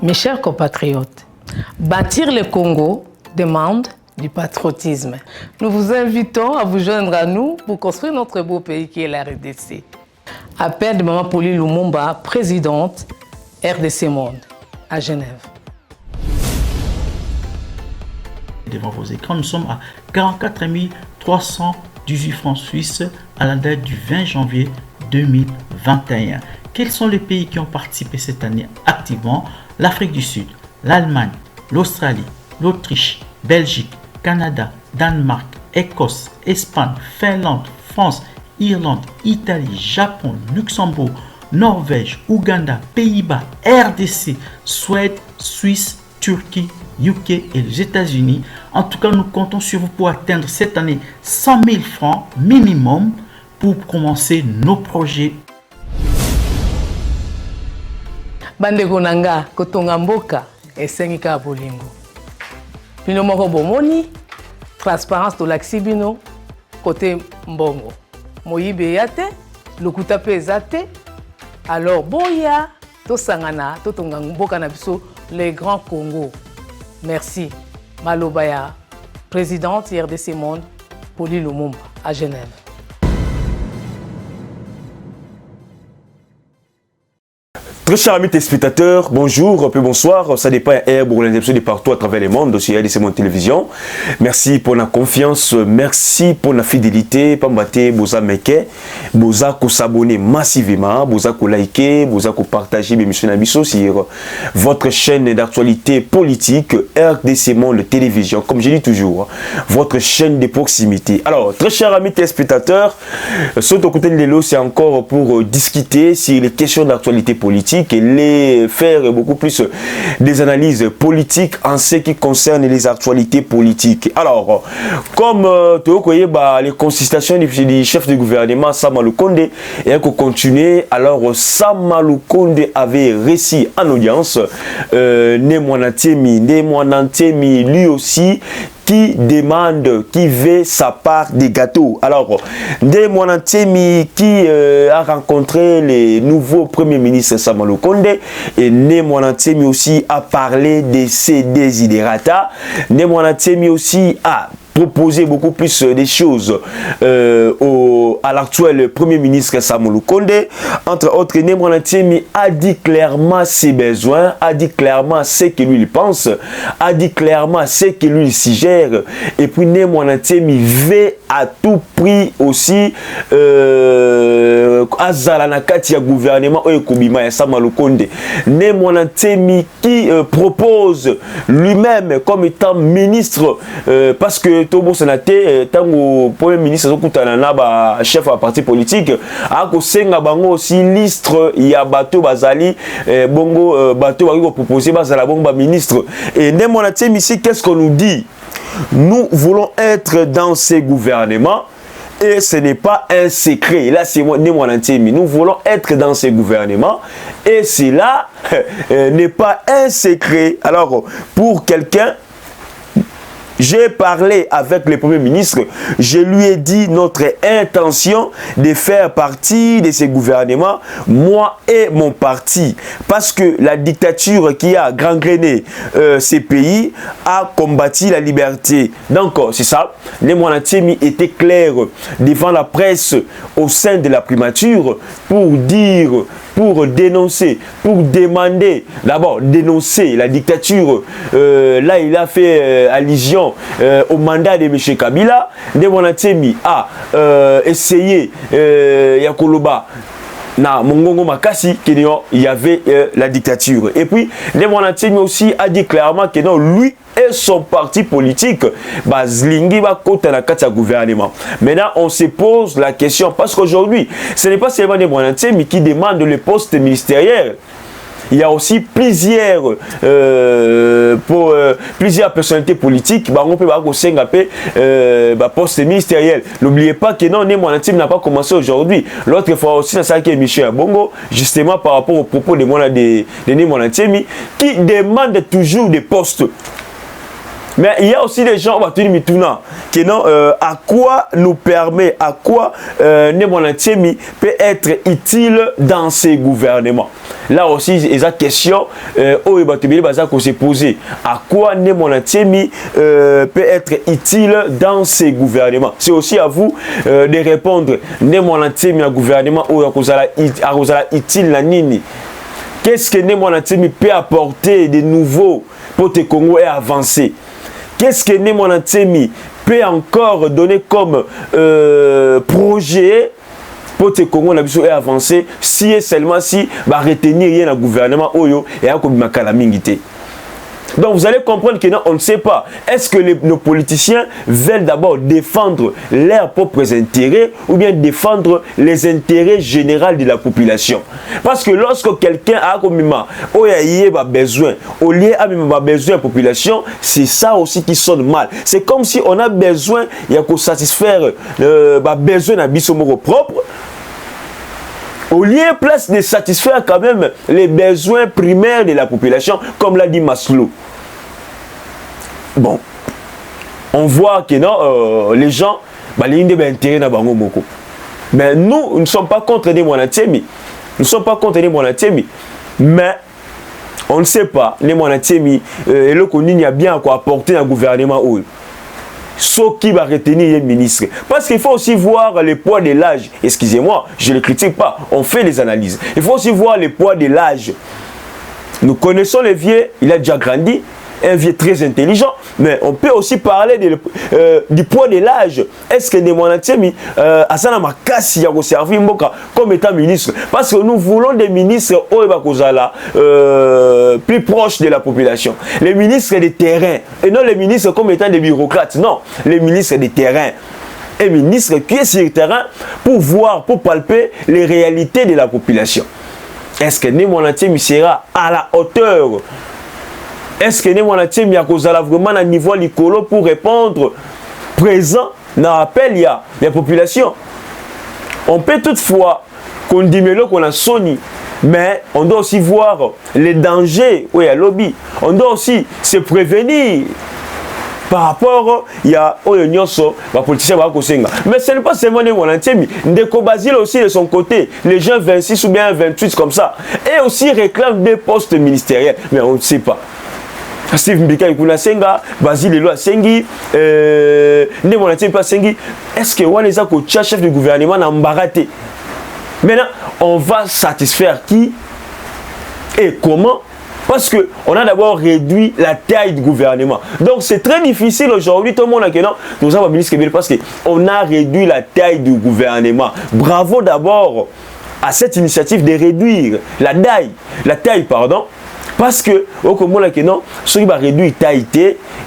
Mes chers compatriotes, bâtir le Congo demande du patriotisme. Nous vous invitons à vous joindre à nous pour construire notre beau pays qui est la RDC. Appel de Maman Pauline Lumumba, présidente RDC Monde, à Genève. Devant vos écrans, nous sommes à 44 318 francs suisses à la date du 20 janvier 2021. Quels sont les pays qui ont participé cette année activement? L'Afrique du Sud, l'Allemagne, l'Australie, l'Autriche, Belgique, Canada, Danemark, Écosse, Espagne, Finlande, France, Irlande, Italie, Japon, Luxembourg, Norvège, Ouganda, Pays-Bas, RDC, Suède, Suisse, Turquie, UK et les États-Unis. En tout cas, nous comptons sur vous pour atteindre cette année 100 000 francs minimum pour commencer nos projets. Bandeko nanga kotonga mboka esengika bolingo. Bino moko bomoni transparence to laksibino côté mbongo. Moyibe yate, lokuta pe ezate. Alors boya to sangana to tonga mboka na biso les grands Congo. Merci. Malobaya, présidente RDC Monde, Pauline Lumumba à Genève. Très chers amis téléspectateurs, bonjour, puis bonsoir. Ça dépend pour l'interruption de partout à travers le monde sur RDC Monde Télévision. Merci pour la confiance, merci pour la fidélité. Pambate, boza meke, boza ko s'abonner massivement, boza ko liker, boza ko partager mes émissions Nabiso sur votre chaîne d'actualité politique RDC Monde Télévision. Comme je dis toujours, votre chaîne de proximité. Alors, très chers amis téléspectateurs, ce côté de l'élo, c'est encore pour discuter sur les questions d'actualité politique et les faire beaucoup plus des analyses politiques en ce qui concerne les actualités politiques. Alors, comme les consultations du chef du gouvernement Sama Lukonde et qu'on continue, alors Sama Lukonde avait réussi en audience Nemwanantemi lui aussi qui demande, qui veut sa part des gâteaux. Alors, Nemwanantemi qui a rencontré les nouveaux premiers ministres Sama Lukonde et Nemwanantemi aussi a parlé de ses désidérata. Nemwanantemi aussi a proposer beaucoup plus des choses à l'actuel Premier ministre Sama Lukonde. Entre autres, Nemwanantemi a dit clairement ses besoins, a dit clairement ce que lui il pense, a dit clairement ce que lui il suggère. Et puis Nemwanantemi veut à tout prix aussi azala na kati ya gouvernement oyo kobima ya Sama Lukonde. Nemwanantemi qui propose lui-même comme étant ministre parce que Tobo Sénaté, tango premier ministre Zokutana na ba chef à parti politique, a ko senga bango aussi listre ya bato bazali bongo bato ba proposer bazala bongo ba ministre. Et Nemwanantemi ici, qu'est-ce qu'on nous dit? Nous voulons être dans ces gouvernements. Et ce n'est pas un secret. Là, c'est Nemwanantemi. Nous voulons être dans ces gouvernements. Et cela n'est pas un secret. Alors, pour quelqu'un, j'ai parlé avec le Premier ministre, je lui ai dit notre intention de faire partie de ces gouvernements, moi et mon parti. Parce que la dictature qui a gangréné ces pays a combattu la liberté. Donc, c'est ça. Nemwanantemi était clair devant la presse au sein de la primature pour dire, pour dénoncer, pour demander, d'abord dénoncer la dictature. Là, il a fait allusion au mandat de M. Kabila. Nemwanantemi a essayé Yakoloba na Mongongo Makasi qu'il y avait la dictature. Et puis Nemwanantemi aussi a dit clairement que non, lui et son parti politique Bazlingi va côté la carte gouvernement. Maintenant, on se pose la question parce qu'aujourd'hui, ce n'est pas seulement Nemwanantemi qui demande le poste ministériel. Il y a aussi plusieurs personnalités politiques qui ont poste ministériel. N'oubliez pas que non, Nemwanantemi n'a pas commencé aujourd'hui. L'autre fois aussi, ça c'est Michel Bongo, justement par rapport au propos de Nemwanantemi, qui demande toujours des postes. Mais il y a aussi des gens, qui non, à quoi nous permet, à quoi Nemonatiemi peut être utile dans ces gouvernements. Là aussi, il y a une question qu'on s'est posée. À quoi Nemonatiemi peut être utile dans ces gouvernements? C'est aussi à vous de répondre. Nemonatiemi, un gouvernement où utile la nini. Qu'est-ce que Nemonatiemi peut apporter de nouveau pour te Congo et avancer? Qu'est-ce que Nemonatiemi peut encore donner comme projet pour te Congo et avancer si et seulement si va retenir rien dans le gouvernement Oyo et à comme Makalamingité. Donc vous allez comprendre que non, on ne sait pas. Est-ce que nos politiciens veulent d'abord défendre leurs propres intérêts ou bien défendre les intérêts généraux de la population? Parce que lorsque quelqu'un a comme besoin, au lieu de besoin de la population, c'est ça aussi qui sonne mal. C'est comme si on a besoin, il y a qu'à satisfaire besoin d'un bisomoro propre. Au lieu place de satisfaire quand même les besoins primaires de la population, comme l'a dit Maslow. Bon, on voit que non, les gens, ils ont intérêt dans Bango Moko. Mais nous ne sommes pas contre les Monatiemi. Nous ne sommes pas contre les Monatiemi. Mais on ne sait pas, les Monatiemi, et le Konini a bien quoi apporter dans le gouvernement. Ce qui va retenir les ministres. Parce qu'il faut aussi voir le poids de l'âge. Excusez-moi, je ne le critique pas. On fait des analyses. Il faut aussi voir le poids de l'âge. Nous connaissons le vieux, il a déjà grandi, un vieux très intelligent, mais on peut aussi parler du poids de l'âge. Est-ce que Nemonatiemi Asana Makasi a servi comme étant ministre? Parce que nous voulons des ministres plus proches de la population. Les ministres des terrains, et non les ministres comme étant des bureaucrates. Non, les ministres des terrains. Un ministre qui est sur le terrain pour voir, pour palper les réalités de la population. Est-ce que Nemonatiemi sera à la hauteur? Est-ce que Nemonatiemi a vraiment un niveau licolo pour répondre présent dans l'appel il y a la population? On peut toutefois qu'on dit qu'on a Sony, mais on doit aussi voir les dangers où il y a lobby. On doit aussi se prévenir par rapport il y a politicien mais ce n'est pas seulement Nemonatiemi. Ndeko Basile aussi de son côté, les gens 26 ou bien 28 comme ça, et aussi réclament des postes ministériels, mais on ne sait pas. Steve Mbika Ikuna Senga, Basile Lelo Sengi, Nemonatiemi pas Sengi. Est-ce que Waneza Kocha, chef du gouvernement, n'a pas raté? Maintenant, on va satisfaire qui et comment? Parce qu'on a d'abord réduit la taille du gouvernement. Donc c'est très difficile aujourd'hui, tout le monde a dit non, nous avons ministre parce qu'on a réduit la taille du gouvernement. Bravo d'abord à cette initiative de réduire la taille, pardon. Parce que, au Congo, ceux qui vont réduire la taille,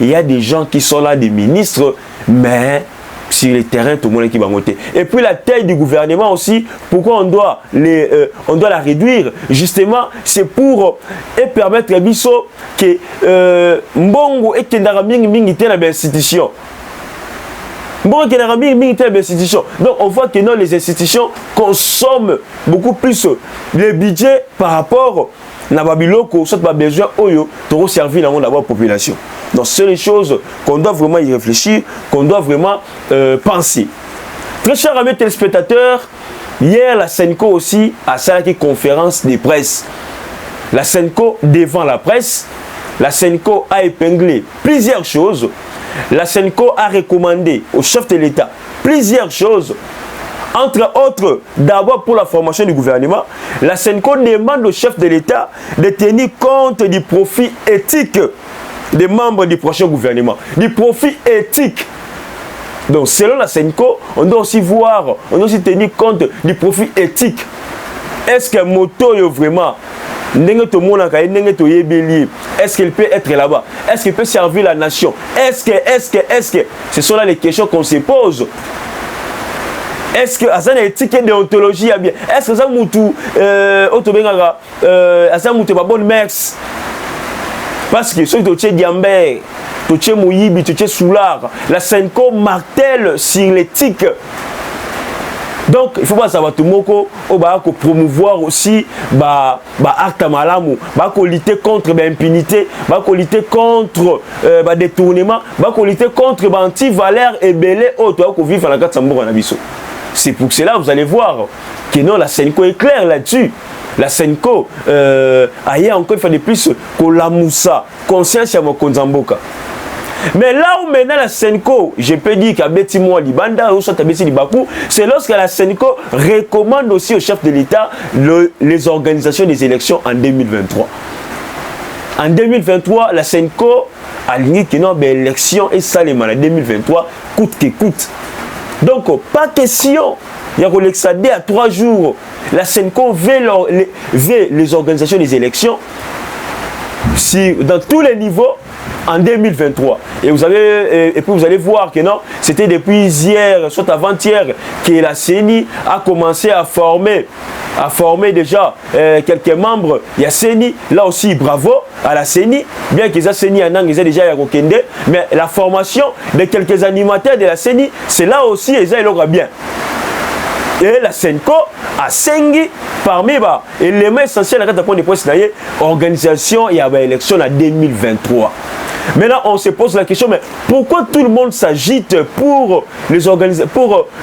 il y a des gens qui sont là, des ministres, mais sur le terrain, tout le monde qui va monter. Et puis la taille du gouvernement aussi, pourquoi on doit la réduire? Justement, c'est pour permettre à Bisso que Mbongo et Kendara Mingi dans l'institution. Donc on voit que non, les institutions consomment beaucoup plus le budget par rapport à Babiloko, soit pas besoin de servir dans la population. Donc c'est les choses qu'on doit vraiment y réfléchir, qu'on doit vraiment penser. Très chers amis téléspectateurs, hier la Senco aussi a fait une conférence de presse. La Senco devant la presse, la Senco a épinglé plusieurs choses. La Senco a recommandé au chef de l'État plusieurs choses. Entre autres, d'abord pour la formation du gouvernement, la Senco demande au chef de l'État de tenir compte du profit éthique des membres du prochain gouvernement. Du profit éthique. Donc selon la Senco, on doit aussi tenir compte du profit éthique. Est-ce que moto est vraiment est-ce qu'il peut être là-bas? Est-ce qu'il peut servir la nation? Est-ce que ce sont là les questions qu'on se pose. Est-ce que ça une éthique et déontologie bien? Est-ce que ça moutou ça moutou pas bonne mers? Parce que ceux qui sont Diambert, qui sont Mouyibi, qui sont Soulard, la Senco martèle sur l'éthique. Donc il faut pas savoir tout moko au ba ko promouvoir aussi ba acte malamu, ba ko lutter contre l'impunité, ba ko lutter contre ba détournement, ba ko lutter contre ba anti-valeur et belé au to ko vivre la carte Mboka na biso. C'est pour cela vous allez voir que non la Senko est claire là-dessus. La Senko a encore fait de plus que la Moussa conscience ya Mokonzamboka. Mais là où maintenant la Senko, je peux dire qu'à Betty Moua Libanda ou soit à Betty Libakou, c'est lorsque la Senko recommande aussi au chef de l'État les organisations des élections en 2023. En 2023, la Senko a dit que non, l'élection est salement en 2023, coûte que coûte. Donc, pas question. Il y a l'exadé à 3 jours. La Senko veut les organisations des élections dans tous les niveaux en 2023. Et puis vous allez voir que non, c'était depuis hier, soit avant-hier, que la CENI a commencé à former déjà quelques membres. Il y a CENI, là aussi bravo à la CENI, bien qu'ils aient CENI en anglais, ils aient déjà Yarokende, mais la formation de quelques animateurs de la CENI, c'est là aussi, ils aient bien. Et la Senko a sengi parmi les éléments essentiels à la organisation et à l'élection en 2023. Maintenant, on se pose la question, mais pourquoi tout le monde s'agite pour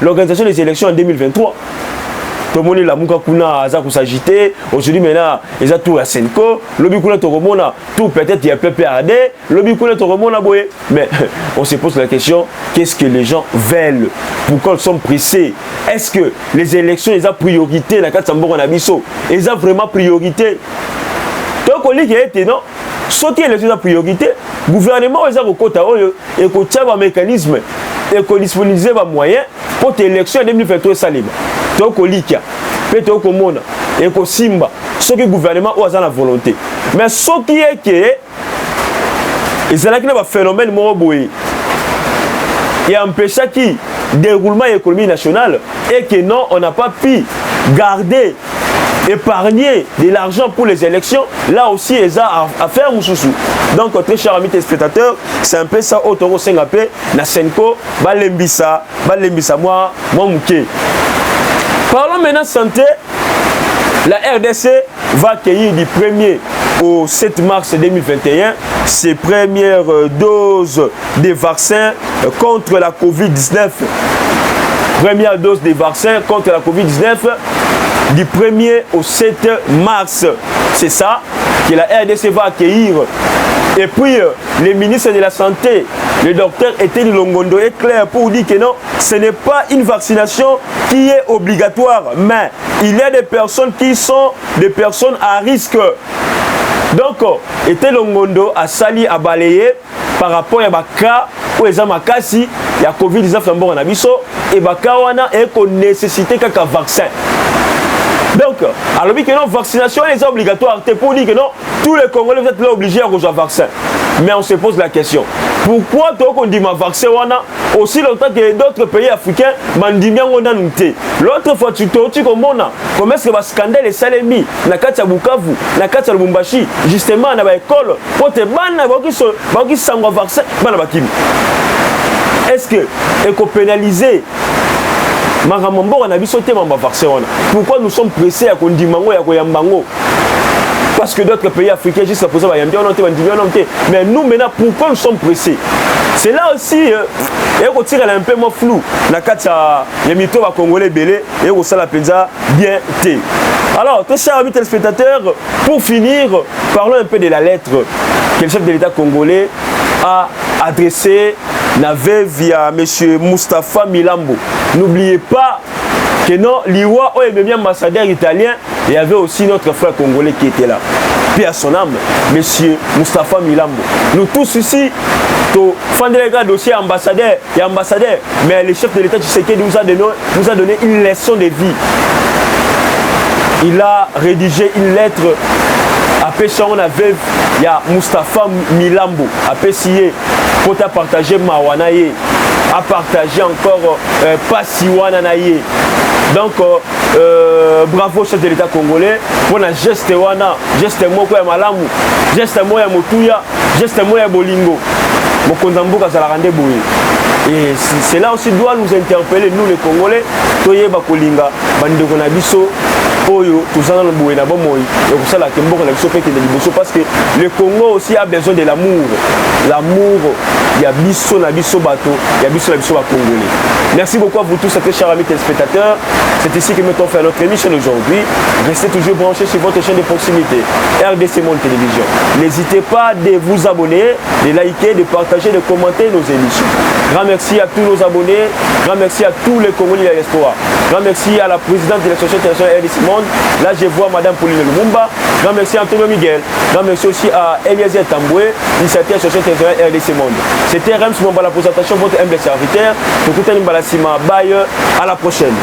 l'organisation des élections en 2023? Tout le monde est là, s'agiter. Aujourd'hui, maintenant, ils ont tout à Senko. L'objet tout peut-être il y a PPRD. L'objet mais on se pose la question, qu'est-ce que les gens veulent? Pourquoi ils sont pressés? Est-ce que les élections, ils ont priorité? La carte Mboka na biso, ils ont vraiment priorité? Donc, on dit qu'il y a non? Sauter les élections priorité, le gouvernement ils ont un mécanisme et disponibiliser des moyens pour que l'élection en 2023 soit libre. Donc, on dit qu'il y a peut-être qu'on mona et qu'on simba, ce que le gouvernement a la volonté. Mais ce qui est que ils ont un phénomène moroboué et empêcher qui déroulement de l'économie nationale et que non, on n'a pas pu garder, épargner de l'argent pour les élections. Là aussi, ils ont à faire moussoussou. Donc, très chers amis téléspectateurs, c'est un peu ça, Otoro Sengapé, na Senko, Balembisa, moi, mouké. Parlons maintenant de santé. La RDC va accueillir du 1er au 7 mars 2021 ses premières doses de vaccins contre la Covid-19. Première dose de vaccins contre la Covid-19 du 1er au 7 mars. C'est ça que la RDC va accueillir. Et puis, le ministre de la Santé, le docteur Etienne Longondo, est clair pour dire que non, ce n'est pas une vaccination qui est obligatoire, mais il y a des personnes qui sont des personnes à risque. Donc, Etienne Longondo a sali, a balayé par rapport à des cas où ils ont makasi, il y a Covid-19 dans le Nabiso, et des cas où il y a nécessité d'un vaccin. Donc, alors que non, vaccination est obligatoire. C'est pour dire que non, tous les Congolais vous êtes là obligés à recevoir vaccin. Mais on se pose la question. Pourquoi on dit ma vaccin aussi longtemps que d'autres pays africains mandimia on a noté. L'autre fois tu comment est-ce que le scandale est salemi na kati ya Bukavu, na kati ya Lubumbashi, justement na ba école pour te bana ba ki sangwa vaccin bana bakimi. Est-ce que éco pénaliser Maramambo on a vu sauter ma vaccin. Pourquoi nous sommes pressés à kondimango ya koyambango? Parce que d'autres pays africains jusqu'à présent mais nous maintenant pourquoi nous sommes pressés? C'est là aussi et on tire un peu moins flou la carte ya mito va congolais belé et on sala penza bien té. Alors très chers amis téléspectateurs, pour finir parlons un peu de la lettre que le chef de l'État congolais a adressée via monsieur Moustapha Milambo. N'oubliez pas que non, l'Iwa est même ambassadeur italien, il y avait aussi notre frère congolais qui était là. Puis à son âme, monsieur Moustapha Milambo. Nous tous ici, fans de dossier ambassadeur et ambassadeur, mais le chef de l'État Tshisekedi nous a donné une leçon de vie. Il a rédigé une lettre à Péchon, il y a Moustapha Milambo, à Pessier, pour partager Mawanaye, à partager encore Passiwananaye. Donc, bravo chef de l'État congolais pour un geste wana, geste moko ya malamu, geste moya motuya, geste moya bolingo. Mokondamboka za la rende boye. Et cela aussi doit nous interpeller, nous les Congolais, toye bakolinga, bande konabiso, oyo, tout ça dans le boye na bomoi, et pour ça la tembo konabiso peke de liboso, parce que le Congo aussi a besoin de l'amour. L'amour, il y a biso na biso bato, il y a biso na biso ba Congolais. Merci beaucoup à vous tous, chers amis téléspectateurs. C'est ici que nous avons fait notre émission aujourd'hui. Restez toujours branchés sur votre chaîne de proximité, RDC Monde Télévision. N'hésitez pas de vous abonner, de liker, de partager, de commenter nos émissions. Grand merci à tous nos abonnés, grand merci à tous les Congolais de la diaspora. Grand merci à la présidente de l'association internationale RDC Monde. Là, je vois Madame Pauline Lumumba. Grand merci à Antonio Miguel. Grand merci aussi à Eliezer Tamboué, initiateur de l'association internationale RDC Monde. C'était Rems Momba, la présentation, votre humble serviteur. À la prochaine.